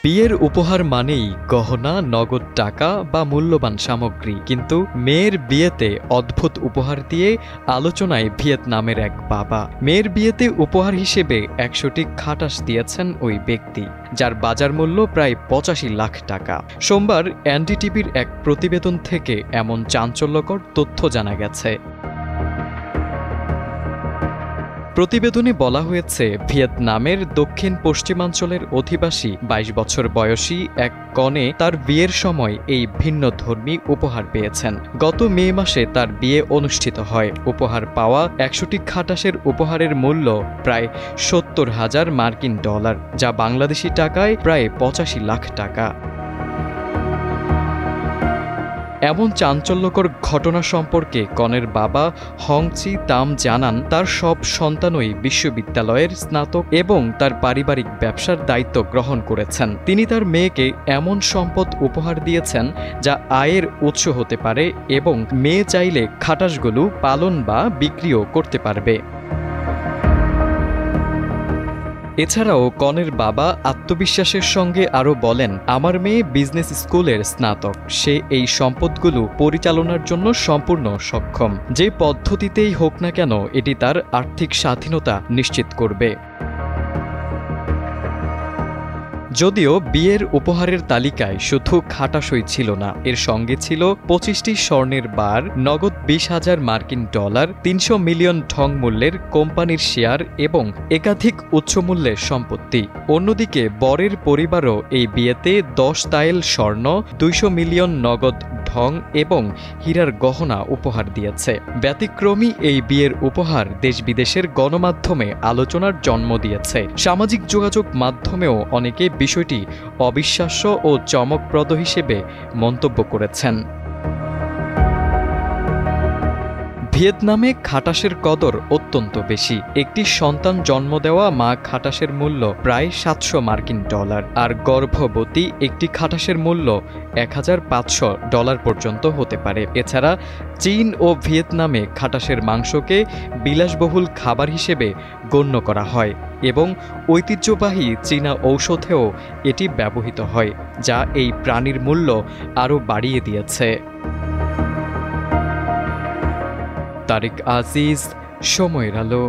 বিয়ের উপহার মানেই গহনা, নগদ টাকা বা মূল্যবান সামগ্রী, কিন্তু মেয়ের বিয়েতে অদ্ভুত উপহার দিয়ে আলোচনায় ভিয়েতনামের এক বাবা। মেয়ের বিয়েতে উপহার হিসেবে ১০০টি খাটাস দিয়েছেন ওই ব্যক্তি, যার বাজার মূল্য প্রায় ৮৫ লাখ টাকা। সোমবার এনডিটিভির এক প্রতিবেদন থেকে এমন চাঞ্চল্যকর তথ্য জানা গেছে। প্রতিবেদনে বলা হয়েছে, ভিয়েতনামের দক্ষিণ পশ্চিমাঞ্চলের অধিবাসী ২২ বছর বয়সী এক কনে তার বিয়ের সময় এই ভিন্নধর্মী উপহার পেয়েছেন। গত মে মাসে তার বিয়ে অনুষ্ঠিত হয়। উপহার পাওয়া ১০০টি খাটাসের উপহারের মূল্য প্রায় ৭০,০০০ মার্কিন ডলার, যা বাংলাদেশি টাকায় প্রায় ৮৫ লাখ টাকা। এমন চাঞ্চল্যকর ঘটনা সম্পর্কে কনের বাবা হং চি তাম জানান, তার সব সন্তানই বিশ্ববিদ্যালয়ের স্নাতক এবং তার পারিবারিক ব্যবসার দায়িত্ব গ্রহণ করেছেন। তিনি তার মেয়েকে এমন সম্পদ উপহার দিয়েছেন যা আয়ের উৎস হতে পারে এবং মেয়ে চাইলে খাটাসগুলো পালন বা বিক্রিও করতে পারবে। এছাড়াও কনের বাবা আত্মবিশ্বাসের সঙ্গে আরও বলেন, আমার মেয়ে বিজনেস স্কুলের স্নাতক, সে এই সম্পদগুলো পরিচালনার জন্য সম্পূর্ণ সক্ষম। যে পদ্ধতিতেই হোক না কেন, এটি তার আর্থিক স্বাধীনতা নিশ্চিত করবে। যদিও বিয়ের উপহারের তালিকায় শুধু খাটাসই ছিল না, এর সঙ্গে ছিল ২৫টি স্বর্ণের বার, নগদ ২০,০০০ মার্কিন ডলার, ৩০০ মিলিয়ন ঢং মূল্যের কোম্পানির শেয়ার এবং একাধিক উচ্চমূল্যের সম্পত্তি। অন্যদিকে বরের পরিবারও এই বিয়েতে ১০ তায়েল স্বর্ণ, ২০০ মিলিয়ন নগদ ঢং এবং হীরার গহনা উপহার দিয়েছে। ব্যতিক্রমী এই বিয়ের উপহার দেশ বিদেশের গণমাধ্যমে আলোচনার জন্ম দিয়েছে। সামাজিক যোগাযোগ মাধ্যমেও অনেকে বিষয়টি অবিশ্বাস্য ও চমকপ্রদ হিসেবে মন্তব্য করেছেন। ভিয়েতনামে খাটাসের কদর অত্যন্ত বেশি। একটি সন্তান জন্ম দেওয়া মা খাটাসের মূল্য প্রায় ৭০০ মার্কিন ডলার, আর গর্ভবতী একটি খাটাসের মূল্য ১৫০০ ডলার পর্যন্ত হতে পারে। এছাড়া চীন ও ভিয়েতনামে খাটাসের মাংসকে বিলাসবহুল খাবার হিসেবে গণ্য করা হয় এবং ঐতিহ্যবাহী চীনা ঔষধেও এটি ব্যবহৃত হয়, যা এই প্রাণীর মূল্য আরও বাড়িয়ে দিয়েছে। তারিক আজিজ, সময়ের আলো।